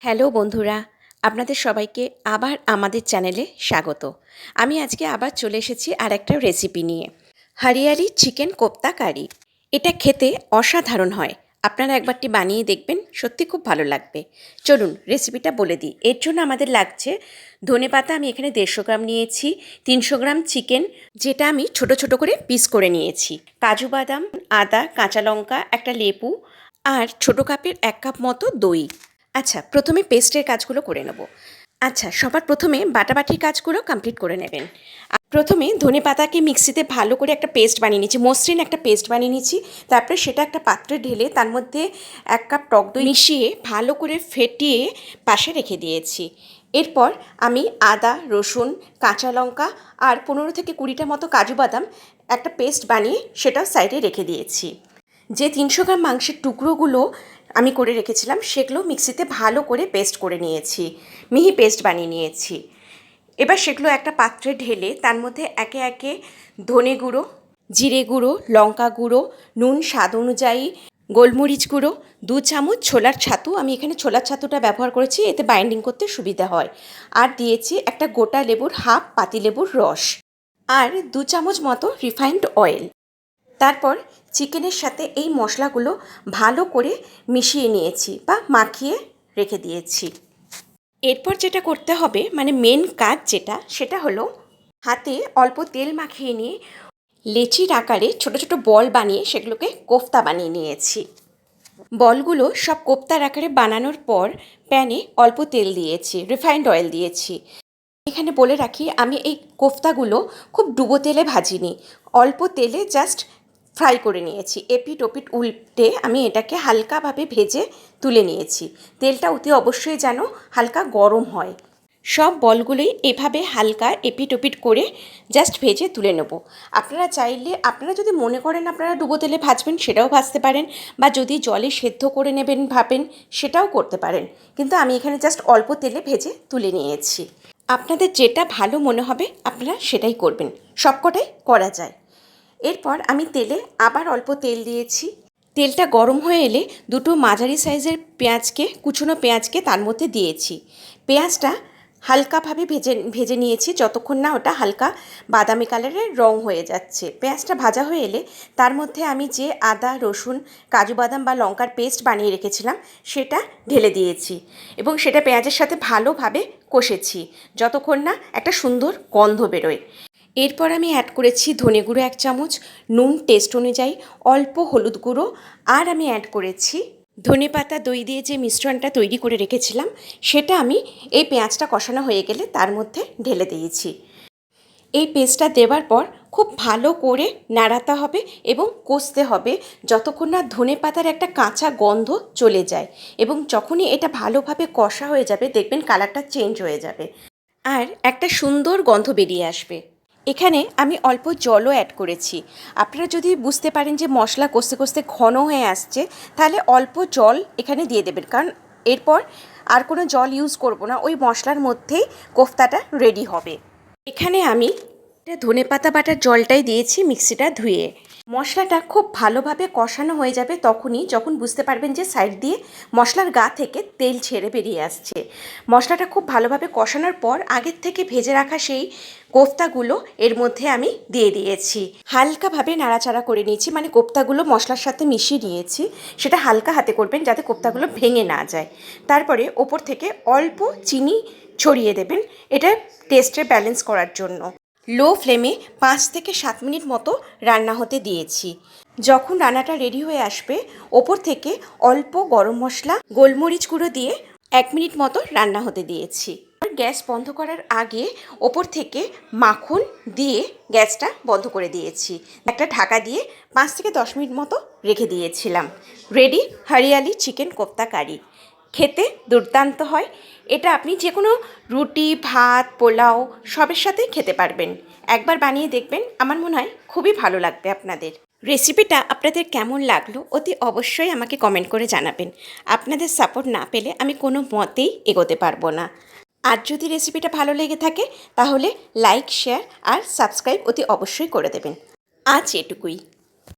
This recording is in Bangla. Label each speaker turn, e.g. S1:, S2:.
S1: হ্যালো বন্ধুরা, আপনাদের সবাইকে আবার আমাদের চ্যানেলে স্বাগত। আমি আজকে আবার চলে এসেছি আর একটা রেসিপি নিয়ে। হরিয়ালি চিকেন কোপ্তা কারি। এটা খেতে অসাধারণ হয়। আপনারা একবারটি বানিয়ে দেখবেন, সত্যি খুব ভালো লাগবে। চলুন রেসিপিটা বলে দিই। এর জন্য আমাদের লাগছে ধনেপাতা, আমি এখানে 150 গ্রাম নিয়েছি, 300 গ্রাম চিকেন যেটা আমি ছোট ছোট করে পিস করে নিয়েছি, কাজু বাদাম, আদা, কাঁচা লঙ্কা, একটা লেবু আর ছোট কাপের 1 কাপ মতো দই। আচ্ছা, প্রথমে পেস্টের কাজগুলো করে নেব। আচ্ছা, সবার প্রথমে বাটাবাটির কাজগুলো কমপ্লিট করে নেবেন। প্রথমে ধনেপাতাকে মিক্সিতে ভালো করে একটা পেস্ট বানিয়ে নিচ্ছি, মসৃণ একটা পেস্ট বানিয়ে নিচ্ছি। তারপরে সেটা একটা পাত্রে ঢেলে তার মধ্যে 1 কাপ টক দই মিশিয়ে ভালো করে ফেটিয়ে পাশে রেখে দিয়েছি। এরপর আমি আদা, রসুন, কাঁচা লঙ্কা আর 15 থেকে 20টা মতো কাজু বাদাম একটা পেস্ট বানিয়ে সেটাও সাইডে রেখে দিয়েছি। যে 300 গ্রাম মাংসের টুকরোগুলো আমি করে রেখেছিলাম সেগুলো মিক্সিতে ভালো করে পেস্ট করে নিয়েছি, মিহি পেস্ট বানিয়ে নিয়েছি। এবার সেগুলো একটা পাত্রে ঢেলে তার মধ্যে একে একে ধনে গুঁড়ো, জিরে গুঁড়ো, লঙ্কা গুঁড়ো, নুন স্বাদ অনুযায়ী, গোলমরিচ গুঁড়ো, 2 চামচ ছোলার ছাতু, আমি এখানে ছোলার ছাতুটা ব্যবহার করেছি, এতে বাইন্ডিং করতে সুবিধা হয়। আর দিয়েছি একটা গোটা লেবুর হাফ পাতিলেবুর রস আর 2 চামচ মতো রিফাইন্ড অয়েল। তারপর চিকেনের সাথে এই মশলাগুলো ভালো করে মিশিয়ে নিয়েছি বা মাখিয়ে রেখে দিয়েছি। এরপর যেটা করতে হবে, মানে মেন কাজ যেটা, সেটা হলো হাতে অল্প তেল মাখিয়ে নিয়ে লেচির আকারে ছোট ছোট বল বানিয়ে সেগুলোকে কোফতা বানিয়ে নিয়েছি। বলগুলো সব কোফতার আকারে বানানোর পর প্যানে অল্প তেল দিয়েছি, রিফাইন্ড অয়েল দিয়েছি। এখানে বলে রাখি, আমি এই কোফতাগুলো খুব ডুবো তেলে ভাজিনি, অল্প তেলে জাস্ট ফ্রাই করে নিয়েছি। এপিট ওপিট উল্টে আমি এটাকে হালকাভাবে ভেজে তুলে নিয়েছি। তেলটা অতি অবশ্যই যেন হালকা গরম হয়। সব বলগুলোই এভাবে হালকা এপিট ওপিট করে জাস্ট ভেজে তুলে নেব। আপনারা চাইলে, আপনারা যদি মনে করেন আপনারা ডুবো তেলে ভাজবেন সেটাও ভাজতে পারেন, বা যদি জলে সেদ্ধ করে নেবেন ভাবেন সেটাও করতে পারেন, কিন্তু আমি এখানে জাস্ট অল্প তেলে ভেজে তুলে নিয়েছি। আপনাদের যেটা ভালো মনে হবে আপনারা সেটাই করবেন, সবকটাই করা যায়। এরপর আমি তেলে আবার অল্প তেল দিয়েছি। তেলটা গরম হয়ে এলে দুটো মাঝারি সাইজের পেঁয়াজকে, কুচনো পেঁয়াজকে তার মধ্যে দিয়েছি। পেঁয়াজটা হালকাভাবে ভেজে নিয়েছি যতক্ষণ না ওটা হালকা বাদামি কালারের রং হয়ে যাচ্ছে। পেঁয়াজটা ভাজা হয়ে এলে তার মধ্যে আমি যে আদা, রসুন, কাজু বাদাম বা লঙ্কার পেস্ট বানিয়ে রেখেছিলাম সেটা ঢেলে দিয়েছি এবং সেটা পেঁয়াজের সাথে ভালোভাবে কষেছি যতক্ষণ না একটা সুন্দর গন্ধ বেরোয়। এরপর আমি অ্যাড করেছি ধনে গুঁড়ো 1 চামচ, নুন টেস্ট অনুযায়ী, অল্প হলুদ গুঁড়ো, আর আমি অ্যাড করেছি ধনেপাতা দই দিয়ে যে মিশ্রণটা তৈরি করে রেখেছিলাম সেটা আমি এই পেঁয়াজটা কষানো হয়ে গেলে তার মধ্যে ঢেলে দিয়েছি। এই পেস্টটা দেওয়ার পর খুব ভালো করে নাড়াতে হবে এবং কষতে হবে যতক্ষণ না ধনেপাতার একটা কাঁচা গন্ধ চলে যায়, এবং যখনই এটা ভালোভাবে কষা হয়ে যাবে দেখবেন কালারটা চেঞ্জ হয়ে যাবে আর একটা সুন্দর গন্ধ বেরিয়ে আসবে। এখানে আমি অল্প জলও অ্যাড করেছি। আপনারা যদি বুঝতে পারেন যে মশলা কষতে কষতে ঘন হয়ে আসছে তাহলে অল্প জল এখানে দিয়ে দেবেন, কারণ এরপর আর কোনো জল ইউজ করব না, ওই মশলার মধ্যেই কোফতাটা রেডি হবে। এখানে আমি ধনেপাতা বাটার জলটাই দিয়েছি মিক্সিটা ধুয়ে। মশলাটা খুব ভালোভাবে কষানো হয়ে যাবে তখনই যখন বুঝতে পারবেন যে সাইড দিয়ে মশলার গা থেকে তেল ছেড়ে বেরিয়ে আসছে। মশলাটা খুব ভালোভাবে কষানোর পর আগের থেকে ভেজে রাখা সেই কোফতাগুলো এর মধ্যে আমি দিয়ে দিয়েছি। হালকাভাবে নাড়াচাড়া করে নিয়েছি, মানে কোফতাগুলো মশলার সাথে মিশিয়ে নিয়েছি। সেটা হালকা হাতে করবেন যাতে কোফতাগুলো ভেঙে না যায়। তারপরে ওপর থেকে অল্প চিনি ছড়িয়ে দেবেন, এটা টেস্টে ব্যালেন্স করার জন্য। লো ফ্লেমে 5 থেকে 7 মিনিট মতো রান্না হতে দিয়েছি। যখন রান্নাটা রেডি হয়ে আসবে ওপর থেকে অল্প গরম মশলা, গোলমরিচ গুঁড়ো দিয়ে 1 মিনিট মতো রান্না হতে দিয়েছি। গ্যাস বন্ধ করার আগে ওপর থেকে মাখন দিয়ে গ্যাসটা বন্ধ করে দিয়েছি। একটা ঢাকা দিয়ে 5 থেকে 10 মিনিট মতো রেখে দিয়েছিলাম। রেডি হরিয়ালি চিকেন কোফতা কারি। খেতে দুর্দান্ত হয়। এটা আপনি যে কোনো রুটি, ভাত, পোলাও সবের সাথেই খেতে পারবেন। একবার বানিয়ে দেখবেন, আমার মনে হয় খুবই ভালো লাগবে আপনাদের। রেসিপিটা আপনাদের কেমন লাগলো অতি অবশ্যই আমাকে কমেন্ট করে জানাবেন। আপনাদের সাপোর্ট না পেলে আমি কোনো মতেই এগোতে পারবো না। আর যদি রেসিপিটা ভালো লেগে থাকে তাহলে লাইক, শেয়ার আর সাবস্ক্রাইব অতি অবশ্যই করে দেবেন। আজ এটুকুই।